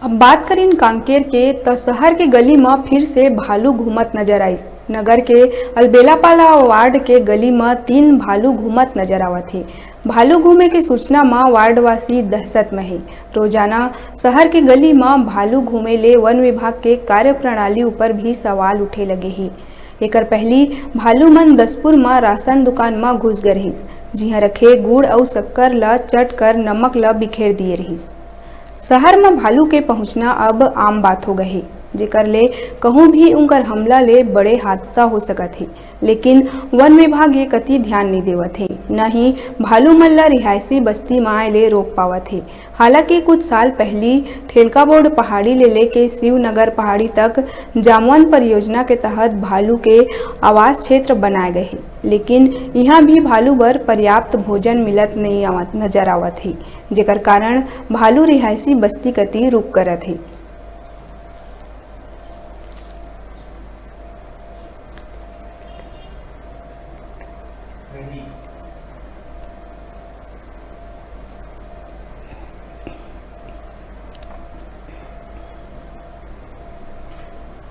अब बात करें कांकेर के तो शहर के गली में फिर से भालू घूमत नजर आइस। नगर के अलबेलापाला वार्ड के गली में 3 भालू घूमत नजर आवत है। भालू घूमे के सूचना में वार्डवासी दहशत में है। रोजाना शहर के गली में भालू घूमे ले वन विभाग के कार्यप्रणाली ऊपर भी सवाल उठे लगे ही। एकर पहली भालू मन दसपुर में राशन दुकान में घुस गए रहिस, जिहा रखे गुड़ और शक्कर ल चट कर नमक ल बिखेर दिए रहिस। शहर में भालू के पहुंचना अब आम बात हो गई, जेकर ले कहूँ भी उनकर हमला ले बड़े हादसा हो सकत है। लेकिन वन विभाग ये कति ध्यान नहीं देवत है, न ही भालू मन ला रिहायशी बस्ती में आए ले रोक पावत है। हालांकि कुछ साल पहली ठेलका बोर्ड पहाड़ी ले लेके शिवनगर पहाड़ी तक जामवन परियोजना के तहत भालू के आवास क्षेत्र बनाए गए हैं, लेकिन यहाँ भी भालू बर पर्याप्त भोजन मिलत नहीं नजर आवत है, जेकर कारण भालू रिहायशी बस्ती कति रुक करत है।